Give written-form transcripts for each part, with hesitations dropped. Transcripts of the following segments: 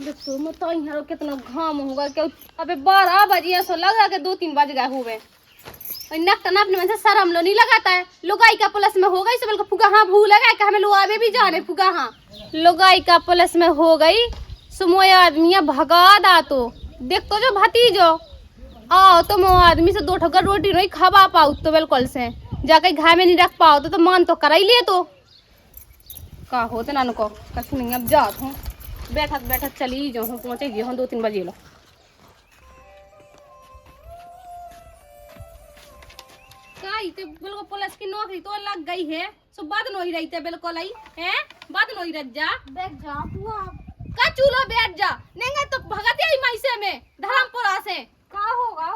देखो मैं तो यहाँ कितना घाम होगा क्यों। अबे 12 बजे सो लगा के 2-3 बज गए हुए। नकटना अपने मन से शर्म लो नहीं लगाता है। लुगाई का पुलिस में हो गई सबल का फुगा हाँ भूल गए कि हमें लोग आवे भी जा रहे फुगा हाँ। लुगाई का पुलिस में हो गई सुमोय आदमी भगा दा तो देख तो जो भतीजो आओ तो मो आदमी से 2 ठोकर रोटी नहीं खा पाओ तो बिल्कुल से जाके घर में नहीं रख पाओ तो मन तो कर ही ले तो का होते नानू को कछ नहीं अब जात हूँ बैठक बैठक चली जाऊँ पहुँचेगी हम 2-3 बजे लो। बिल्कुल पुलिस की नौकरी तो लग गई है सो बाद नहीं रही थे बिल्कुल आई है बाद नहीं रह जा बैठ जा हुआ का चूल्हा बैठ जा नहीं तो भगत आई मैसे में धर्मपुरा से का होगा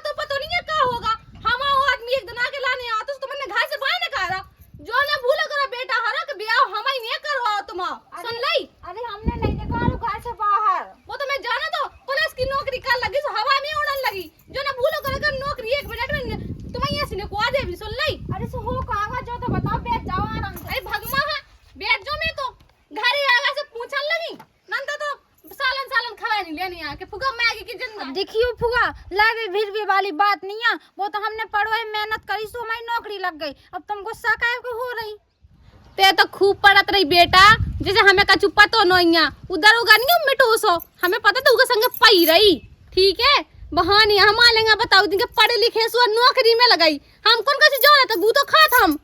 तो पता नहीं है का होगा। हम आदमी एक दिन आके लाने आ तो तुमने घर से बाहर निकाल रहा जो ना भूल करो बेटा हरा के ब्याह हम ही नहीं करवा तुम सुन लई। अरे हमने नहीं निकालो घर से बाहर वो तो मैं जाना तो पुलिस की नौकरी कल लगी सो हवा में उड़न लगी जो ना भूल करो नौकरी 1 मिनट में तुम्हें यहाँ से को आ दे भी सुन लई। अरे सो हो कहां जो तो बताओ बैठ जाओ आराम से। अरे भगमा है बैठ जाओ मैं तो घर ही आगा से पूछन लगी नंदा तो सालन खवा नहीं लेनी आके फुगा मैगी की जिंदा देखियो फुगा लावे भिरवे वाली बात नहीं है वो तो हमने पढ़ो मेहनत करी सो हमारी नौकरी लग गई अब तुम गुस्सा काहे को हो रही। ते तो खूब पढ़त रही बेटा जैसे हमें का चुप्पा तो नोइया उधर होगा नहीं मिटो सो हमें पता तो उनके संगे पई रही ठीक है बहानी हम आ लेंगे बताओ दिन के पढ़े लिखे सो नौकरी में लगाई हम कौन कैसे जा रहे थे गू तो खात हम।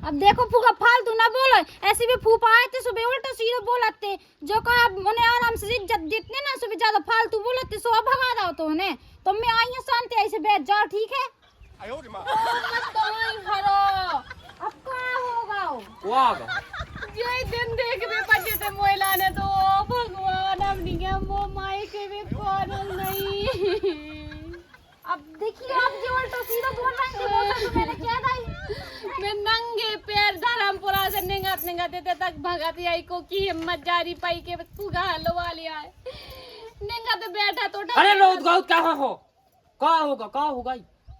अब देखो फूफा फालतू ना बोलो ऐसे भी फूफा आए थे सुबह उल्टा सीधे बोलते जो कहा उन्हें आराम से इज्जत देते ना सुबह ज्यादा फालतू बोलते सो भगा दो तो उन्हें तो मैं आई हूँ शांति ऐसे बैठ जाओ ठीक है। अब क्या होगा ये दिन देख भी बचे थे मोइला ने तो भगवान अब नहीं वो माई के भी कौन नहीं। अब देखिए आप जो उल्टा सीधा बोल रहे थे वो तो मैंने क्या दाई मैं नंगे पैर धर्मपुरा से निंगत देते तक भगत आई को की हिम्मत जारी पाई के फुगा हलो वाली आए निंगत बैठा तो अरे लोग गाउत कहां हो का होगा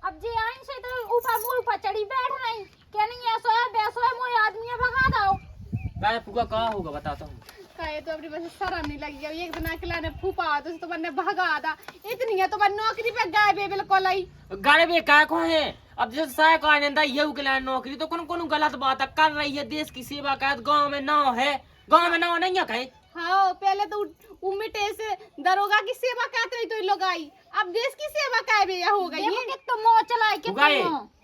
अब जे आइन से तो ऊपर मुंह ऊपर चढ़ी बैठ रही क्या नहीं ऐसा है वैसा है मोए आदमी भगा दो काय फुगा का होगा बताता हूं काहे तो अपनी बस शर्म नहीं लगी अब एक दिन अकेला ने फूफा तो मैंने भगा दा इतनी है तो मैं नौकरी पे गए बे बिल्कुल आई गाने में काय को है अब जैसे साय को आनंदा ये उकला नौकरी तो कौन गलत बात कर रही है देश की सेवा का गांव में नाव है गांव में नाव नहीं है कहीं। हाँ पहले तो उमिटे से दरोगा की सेवा करते रही तो लोग आई अब देश की सेवा काय बे हो गई ये तो मोह चलाए के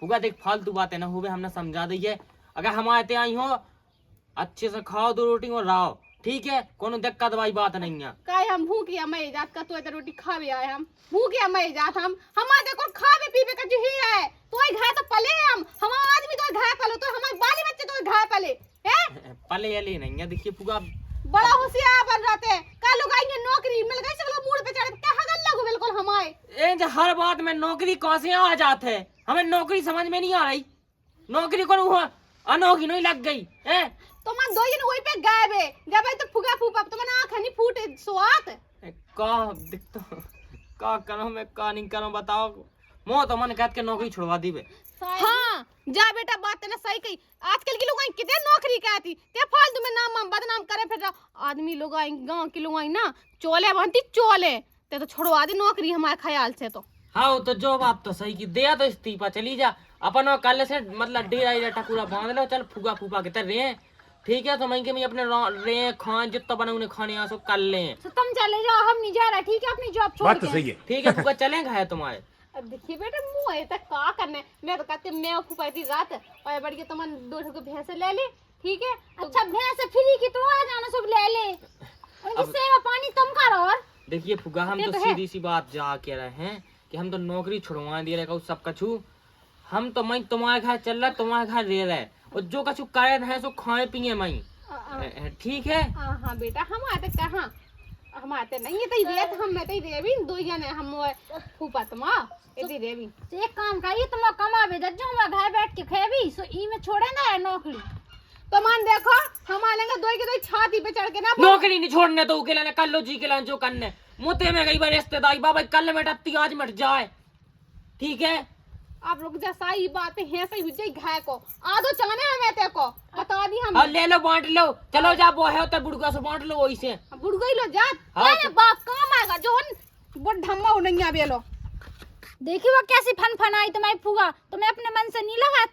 फुगा देख फालतू बातें ना होवे हमने समझा दी है अगर हम आते आई हो अच्छे से खाओ 2 रोटी और रहो ठीक है कोनो दिक्कत वाली बात नहीं है। काय हम भूखिया मैं जात का तो इधर रोटी खावे आए हम भूखिया मैं जात हम हमारे देखो खावे पीवे का जो है तो घर तो पले हम आदमी तो घर पलो तो हमारे बाली बच्चे तो घर पले हैं पले ये नहीं है देखिए फुगा बड़ा होशियार बन जाते कल लोग आएंगे नौकरी मिल गई सब मूड पे चढ़े क्या हगल लगो बिल्कुल हमारे ए हर बात में नौकरी कहां से आ जाते है हमें नौकरी समझ में नहीं आ रही नौकरी कौन हुआ अनोखी नहीं लग गई है तो मन 2 दिन वही पे गए बे जब तो फुगा फूफा तो मन आंख नहीं फूटे स्वात का दिखता का करो मैं का नहीं करो बताओ मो तो मन कहत के नौकरी छुड़वा दी बे। हाँ जा बेटा बात ना सही कही आजकल के लोग कितने नौकरी कहती ते फालतू में नाम बदनाम करे फिर आदमी लोग आई गांव के लोग आई ना चोले बनती चोले ते तो छुड़वा दी नौकरी हमारे ख्याल से तो। हाँ तो जो बात तो सही की दिया तो इस्तीफा चली जा अपन कल से मतलब डेरा टकूरा बांध लो चल फूगा फूफा के तरह ठीक है तो मैं के मैं अपने रे खान जितना बना उन्हें खाने यहाँ सो कर ले तो तुम चले जाओ हम नहीं जा रहा ठीक है अपनी जॉब छोड़ बात तो सही है ठीक है फूफा चलेंगे है तुम्हारे। अब देखिए बेटा मुंह है तक का करने मैं तो कहते मैं फूफा थी रात और बढ़ के तुम 2 ठो भैंस ले ले ठीक है। अच्छा भैंस फ्री की तो आ जाना सब ले ले उनकी सेवा पानी तुम करो और देखिए फूगा हम तो सीधी सी बात जा के रहे हैं कि हम तो नौकरी छुड़वा दे रहे सब कछु हम तो मैं तुम्हारे घर चल रहा तुम्हारे घर रह रहे और जो कछु करे है सो खाए पिए मैं ठीक है। हाँ बेटा हम आते कहाँ हम आते नहीं ये तो रे हम मैं तो रे भी 2 जने हम फूफा तुम इधर रे भी एक काम करिए तुम कमावे जो हम घर बैठ के खेबी सो ई में छोड़े ना नौकरी तो मान देखो हम आ लेंगे 2 के 2 छाती पे चढ़ के ना नौकरी नहीं छोड़ने तो के लेने कर लो जी के लेने जो करने मुते में गई बार रिश्तेदारी बाबा कल में टत्ती आज मट जाए ठीक है। आप लोग जैसा ही बात है सही हो जाए घाय को आधो चलाने हमें ते को बता दी हम ले लो बांट लो चलो जा वो है तो बुड़का से बांट लो वही से बुढ़ गई लो जात हाँ, ये बाप काम आएगा जो वो ढम्मा हो नहीं आवे लो। देखी वो कैसी फन फनाई तुम्हारी फूगा, तुम्हें अपने मन से नहीं लगा?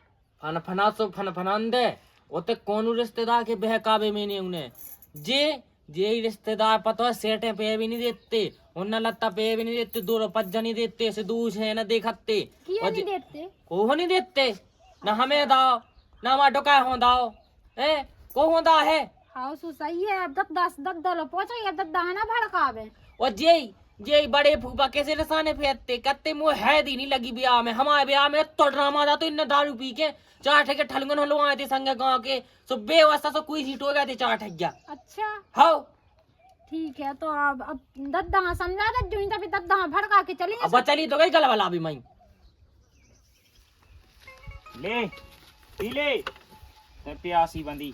फन फना सो फन फनान दे ओते कौन रिश्तेदार के बहकावे मैंने उन्हें जे ही रिश्तेदार पता है सेटे पे भी नहीं देते उन्ना लत्ता पे भी नहीं देते, 2 रुपया नहीं देते, से दूस है ना देखते क्यों नहीं देते? को नहीं देते ना हमें दाओ ना हमारा डोका हो दाओ ए को होता है। हाँ सो सही है। अब दस लो पहुंचा या दस दाना भड़कावे। और जे बड़े फूफा कैसे रसाने फेंकते कत्ते मुँह है दी नहीं लगी ब्याह में, हमारे ब्याह में तो ड्रामा था तो इन्ने दारू पी के 4 ठेके ठलगन हलो आए थे संगे गाँव के, सो बेवस्था सो कोई सीट हो गए थे 4 ठग्या। अच्छा हाँ ठीक है, तो अब दद्दा समझा दे जो तभी दद्दा भड़का के चलेंगे। अब चली तो गई गला वाला भी मई ले पी ले ते प्यासी बंदी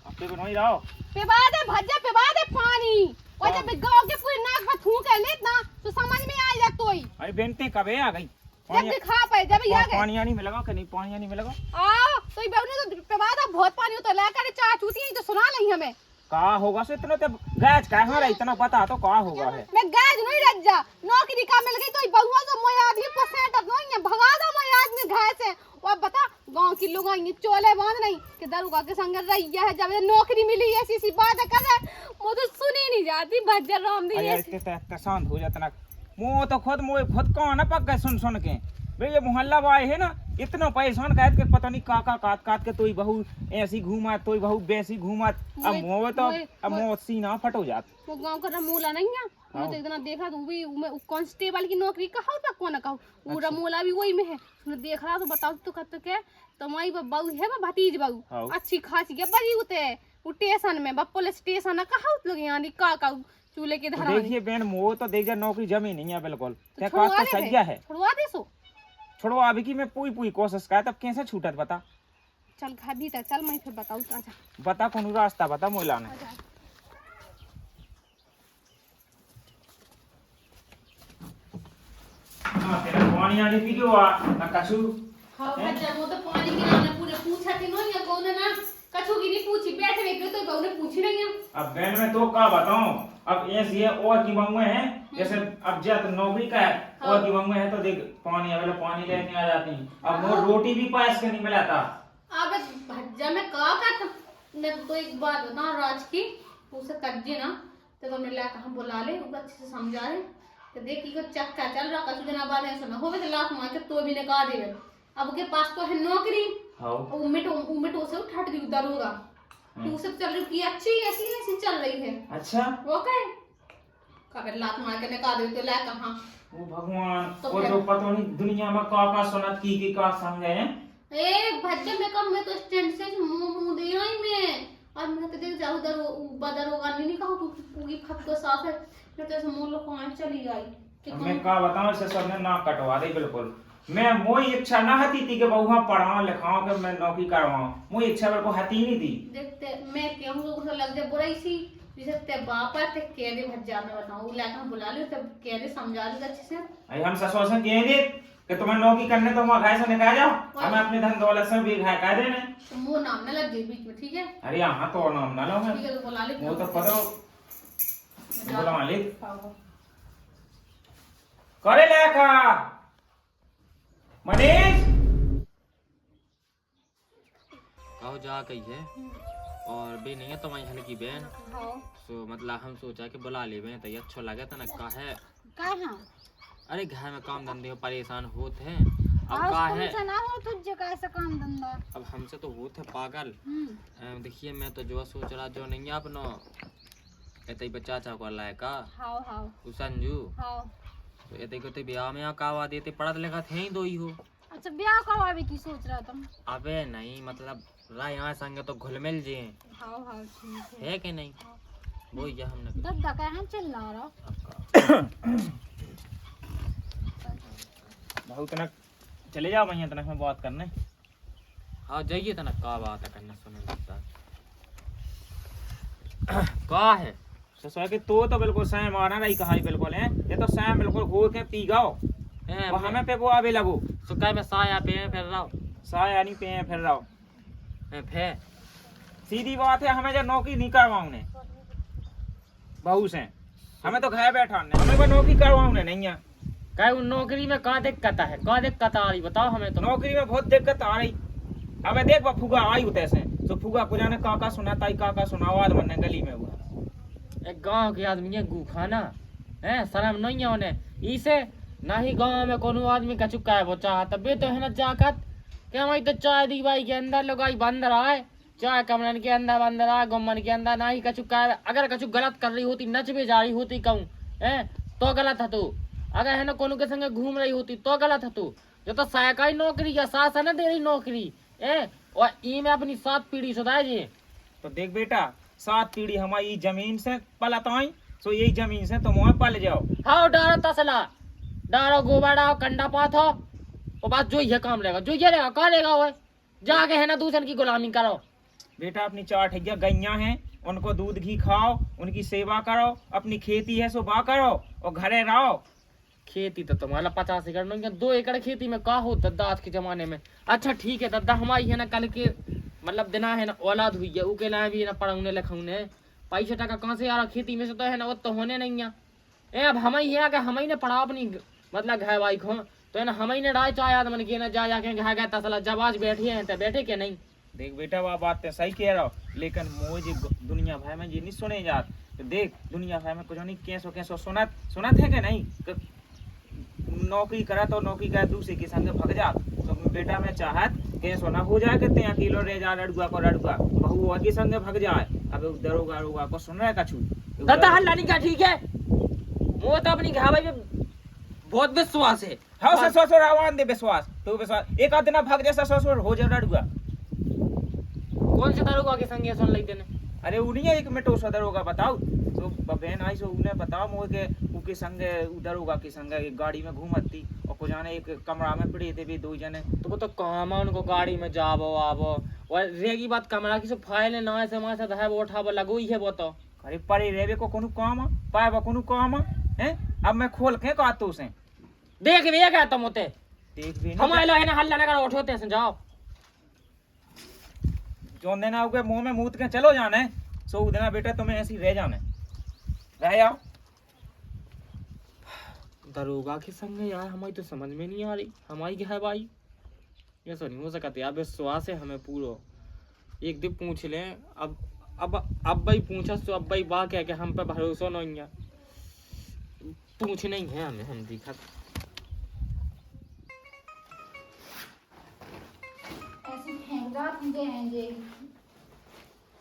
अपने को नहीं रहो पिबा दे भज्जा पिबा दे पानी और जब गांव के पूरे नाक पर थूक है ले ना तो समझ में आ जा तोई। अरे बेनते कबे आ गई जब दिखा पे जब आ गए पानी नहीं मिलेगा कि नहीं पानी नहीं मिलेगा आओ तो ये बेवने तो पिबा दा बहुत पानी तो लेकर चाय चूती तो सुना नहीं हमें का होगा से इतना तो गैज का है इतना पता तो का होगा है। मैं गैज नहीं रख जा नौकरी का मिल गई तो ये बहुआ तो मोय आदमी परसेंट नहीं है भगा दा मोय आदमी घर से। और बता गांव की लोग ये चोले बांध नहीं कि दरुगा के संग रही है जब नौकरी मिली ऐसी सी बात कर रहा वो तो सुनी नहीं जाती भज्जर राम दी अरे इतने शांत हो जाता ना मुंह तो खुद कौन ना पक गए सुन के भाई ये मोहल्ला वाले है ना इतना परेशान कहत के पता नहीं काका काट के तोई बहू ऐसी घूमत तोई बहू वैसी घूमत अब मोह तो अब मोह सीना फट हो जात वो गांव का रमूला नहीं है मैं तो इतना देखा तो भी कांस्टेबल की नौकरी कहा था कौन कहा वो रमूला भी वही में है तूने देख रहा तो बताओ तो कहते के तुम्हारी बहू है भतीज बहू अच्छी खासी के बड़ी उते वो स्टेशन में पुलिस स्टेशन कहा लोग यहाँ का चूल्हे के धरा देखिए बहन मोह तो देख जा नौकरी जमी नहीं है बिल्कुल क्या तो सही है छुड़वा दे सो छोड़ो अभी की मैं पूरी कोशिश कर तब कैसे छूटत बता चल घर भीतर चल मैं फिर बताऊँ आजा बता कौन रास्ता बता मोला ने तेरा पानी आने पी क्यों ना कछु हाँ भज्जा वो तो पानी की ना पूरे पूछा थी ना या कौन ना कछु की नहीं पूछी बैठे बैठे तो कौन ने पूछी नहीं है। अब बहन में तो का बताऊं अब ऐसी है और की बंगुए हैं जैसे अब जब नौकरी का है और की बंगुए है तो देख पानी अवेला पानी लेने आ जाती अब वो रोटी भी पास के नहीं मिला था। अब भज्जा में का था मैं तो एक बात बता राज की उसे कज्जे ना तो हमने लाकर हम बुला ले वो अच्छे से समझा रहे तो देखी को चक्का चल रहा कछु दिन बाद ऐसा ना होवे तो लाख मार के तो भी ने कहा देवे अब के पास तो है नौकरी उमिटो से उठट दी उधर होगा तो उसे चल रही की अच्छी ऐसी चल रही है। अच्छा वो कहे कबे लाख मार के ने कहा दे तो ला कहां वो भगवान तो वो जो पता नहीं दुनिया में का सुनत की का समझे हैं ए भज्जे में कम मैं तो स्टैंड से मुंह दे आई मैं और मैं तो देख जाऊं उधर बदर होगा नहीं कहूं तू पूरी फट को साफ है मैं तो ऐसे मुंह लो कहां चली गई मैं का बताऊं से सबने ना कटवा दे बिल्कुल मैं मोई इच्छा ना हती थी कि बहुआ पढ़ाऊं लिखाऊं कि मैं नौकरी करवाऊं मोई इच्छा मेरे को हती नहीं थी देखते मैं कहूं तो उसे लग जाए बुराई सी जैसे ते बाप है ते कह दे भज्जा में बताऊं लाकर बुला ले तब कह दे समझा दे अच्छे से अरे हम ससुर से कह दे कि तुम्हें नौकरी करने तो वहां घर से निकाल जाओ हमें अपने धन दौलत से भी घर कह देने तो मुंह नाम ना लग जाए बीच में ठीक है। अरे यहाँ तो नाम ना लो ठीक है तो बुला ले वो तो पता बोला मालिक करे लेखा मनीष कहो जा कही है और बे नहीं है तो वही हल्की बहन तो मतलब हम सोचा कि बुला ले बहन तो ये अच्छा लगे था ना का है अरे घर में काम धंधे परेशान होते हैं अब का है ना हो तुझे कैसे काम धंधा अब हमसे तो होते पागल देखिए मैं तो जो सोच रहा जो नहीं अपनो एते बच्चा चा को लायका हां हां उ संजू हां तो एते को ते ब्याह में कावा देते पढ़त लिखत है ही दो ही हो। अच्छा ब्याह करवावे की सोच रहा तुम? अबे नहीं मतलब रा यहाँ संग तो घुल मिल जे हां हां ठीक है कि नहीं वो ये हमने दद्दा कहां चल रहा बहुत ना चले जाओ भैया तनक में बात करने। हाँ जाइए तनक का बात है करने सुने लगता का है ससुर के तो बिल्कुल सैम मारना नहीं कहा बिल्कुल है ये तो सैम बिल्कुल घोर के पी गाओ हमें पे वो आवे लगो सुखा में साया पे फिर रहो साया नहीं पे फिर रहो फिर सीधी बात है हमें जो नौकरी नहीं करवाऊं ने बहू से हमें तो घर बैठा ने हमें को नौकरी करवाऊं ने नहीं है कहे उन नौकरी में कहाँ दिक्कत है, कहाँ दिक्कत आ रही बताओ हमें तो। नौकरी में बहुत दिक्कत आ रही। अबे देख बा फुगा आई होते से तो फुगा को जाने काका सुनाता ही काका सुनावाद मन गली में हुआ एक गांव के आदमी है गू खाना है, शर्म नहीं है उन्हें इसे ना ही गांव में कोनो आदमी का चुका है वो चाह तबे तो है ना जाकत क्या वही तो चाय दी भाई के अंदर लगाई बंद रहा है, चाय कमरन के अंदर बंद रहा है, गुम्मन के अंदर ना ही कछु का है। अगर कछु गलत कर रही होती नच भी जा रही होती कहूँ है तो गलत है तू, अगर है ना कोनो के संगे घूम रही होती तो गलत है तू। जो तो सरकारी नौकरी या सास है ना दे रही नौकरी है और ई में अपनी 7 पीढ़ी सुधार जी। तो देख बेटा 7 पीढ़ी हमारी जमीन से पलताई सो यही जमीन से तुम वहाँ पल जाओ। हाँ डारो तसला डारो गोबर डारो कंडा पाथो और बात जो ये काम लेगा जो ये रहेगा कहाँ लेगा वो जाके है ना दूसरे की गुलामी करो। बेटा अपनी 4 ठैया गैया हैं उनको दूध घी खाओ, उनकी सेवा करो, अपनी खेती है सो बा करो और घरे रहो। खेती तो तुम्हारा 50 एकड़ नहीं 2 एकड़ खेती में का हो दद्दा आज के जमाने में। अच्छा ठीक है दद्दा हमारी है ना कल के मतलब दिना है ना औलाद हुई है उके लाए भी है ना पढ़ाने लिखाने पैसा टका कहाँ से आ रहा खेती में से तो है ना वो तो होने नहीं है। ए अब हम ही है अगर हम ही ने पढ़ा अपनी मतलब घर वाई खो तो है ना हम ही ने डाय चाय आदमन के ना जा जाके घर गए तसला जब आज बैठे हैं तो बैठे के नहीं। देख बेटा वह बात तो सही कह रहा हो लेकिन मुझे दुनिया भर में ये नहीं सुने जात। तो देख दुनिया भर में कुछ नहीं कैसो सुनत सुनत है कि नहीं नौकरी करा तो नौकरी करा दूसरे के संग भग जा। तो बेटा मैं चाहत कैसो ना हो जाए कि 3 किलो रह जा रड़ुआ को रड़ुआ बहू के संग भग जाए। अब दरोगा रुगा को सुन रहा है कछु दद्दा हल्ला नहीं का ठीक है वो तो अपनी घर में बहुत विश्वास है। हाँ ससुर आवाज दे विश्वास तो विश्वास एक आध दिन भाग जैसा ससुर हो जाए रड़ुआ। कौन से दरोगा के संगे सुन लेते ने अरे उन्हीं एक मिनट उस दरोगा बताओ तो बहन आई सो उन्हें बताओ मोके उनके संगे दरोगा के संगे एक गाड़ी में घूमती और को जाने एक कमरा में पड़े थे भी 2 जने। तो वो तो काम है उनको गाड़ी में जाबो आवो और रेगी बात कमरा की सो फाइल ना से मासा है वो उठाबो लगो ही है वो तो अरे परे रेवे को कोनो काम पाए बा कोनो काम है। अब मैं खोल के कहता उसे देख भी क्या तुम होते देख भी हमारे लोग है ना हल्ला ना करो उठोते हैं जाओ जो देना होगे मुंह में मूत के चलो जाने सो देना बेटा तुम्हें ऐसी रह जाने रह जाओ। दरोगा के संग यार हमारी तो समझ में नहीं आ रही हमारी क्या है भाई ये तो नहीं हो सकता यार विश्वास है हमें पूरा एक दिन पूछ ले अब भाई पूछा तो अब भाई बा क्या हम पे भरोसा नहीं है पूछ नहीं है हमें हम दिखा ऐसे फेंक जात मुझे हैं जे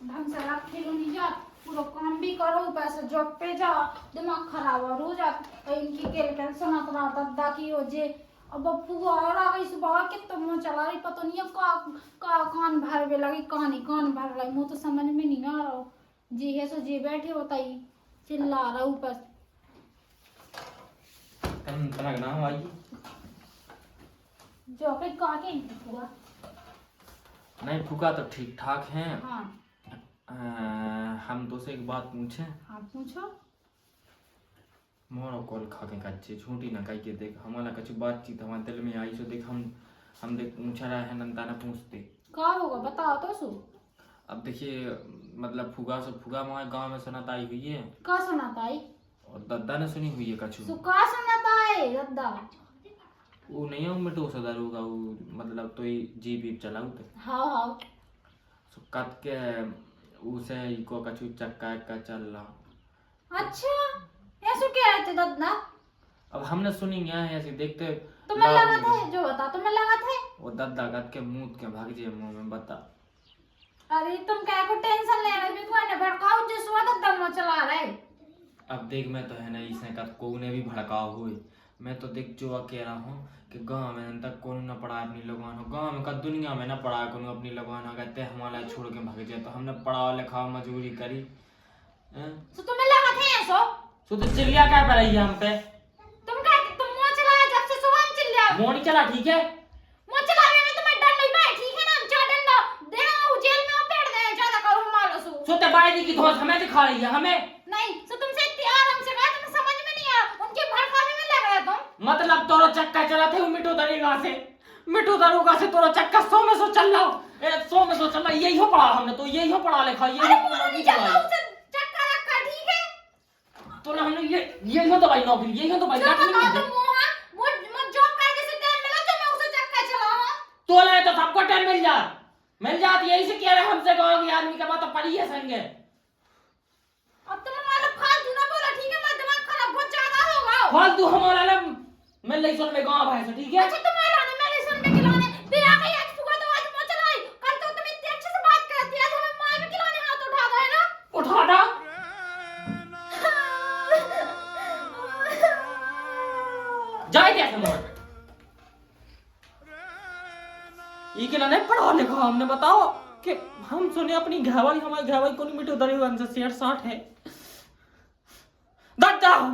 ढंग से रात खेलो नहीं जात पूरा काम भी करो ऊपर से जॉब पे जाओ दिमाग खराब और हो जात इनकी केल सुनत रहा दद्दा की हो जे अब बप्पू और आ गई सुबह के तो मुँह चला रही पता नहीं अब का कान भरवे लगी कहानी कान भर रही मुँह तो समझ में नहीं आ रहा जी है सो जी बैठे बताइए चिल्ला रहा ऊपर जो पे काके हुआ नहीं फूका तो ठीक ठाक है। हाँ हम तो से एक बात पूछे हाँ पूछो मोरो कॉल खा के कच्चे छोटी ना कही के देख हमारा कछु बातचीत हमारे दिल में आई सो देख हम देख पूछा रहा है नंदा ना पूछते का होगा बताओ तो सु अब देखिए मतलब फुगा से फुगा हमारे गांव में सुनाता आई हुई है का सुनाता है और दद्दा ने सुनी हुई है कछु सु का सुनाता है दद्दा वो नहीं है मिटो सदर होगा वो मतलब तो ही जीप वीप चलाऊ तो हाँ हाँ सो कत के उसे को कछु चक्का का चल रहा। अच्छा ऐसे क्या है दद्दा अब हमने सुनी है ऐसे देखते तुम्हें लगा था जो बता तुम्हें लगा था वो दद्दा कत के मुंह के भाग जे मुंह में बता। अरे तुम क्या को टेंशन ले रहे हो ने भड़काओ जो स्वाद दम चला रहे। अब देख मैं तो है ना इसने कत को ने भी भड़काओ हुए मैं तो देख जो कह रहा हूँ कि गांव में तक कौन ना पढ़ा अपनी लगवान हो गांव में का दुनिया में ना पढ़ा कौन अपनी लगवान हो कहते हमारा छोड़ के भाग जाए तो हमने पढ़ा लिखा मजदूरी करी तो तुम्हें लगा था ऐसो सो तो चिल्लिया क्या पर रही है हम पे तुम क्या तुम मुंह चलाया जब से सुबह चिल्ला मुंह नहीं चला ठीक है मुंह चलाने में तुम्हें डर नहीं भाई ठीक है ना हम चार डंडा देना जेल में पेड़ दे ज्यादा करो मारो सो तो बाई की धोस हमें दिखा रही है हमें नहीं सो तुमसे इतनी आराम से कहा तुम्हें समझ में नहीं आ उनके भड़काने में लग रहा तुम मतलब तोरो चक्का चला थे मिठू दरोगा से तोरो चक्का 100 में 100 चल रहा 100 में 100 चल रहा यही हो पढ़ा हमने तो यही हो पढ़ा लिखा अरे पूरा नहीं चल रहा उसे चक्का रखा ठीक है तो ना हमने ये हो तो भाई नौकरी, ये हो तो भाई जो नौकरी बताओ नहीं तो दे। वो जॉब करके से टाइम मिला जो मैं उसे चक्का चलाऊं। तो ले तो सबको टाइम मिल जाती है, इसे कह रहे हमसे कहो कि आदमी का बात तो पड़ी है संगे। अब तुम हमारा फालतू ना बोला, ठीक है? मेरा दिमाग खराब बहुत ज्यादा होगा। फालतू हमारा ना मैं नहीं सुन में गाँव भाई से, ठीक है? अच्छा तुम्हारा ना मेरे सुन में खिलाने फिर आ गई आज फुगा तो आज मुंह चलाई। कल तो तुम इतने अच्छे से बात करती है, आज हमें मार में खिलाने हाथ उठा गए ना। उठा था जाए कैसे मोड़ ये के ना पढ़ा लिखा हमने बताओ कि हम सुने अपनी घरवाली, हमारी घरवाली को नहीं मिटे उधर से 60 है दट जाओ।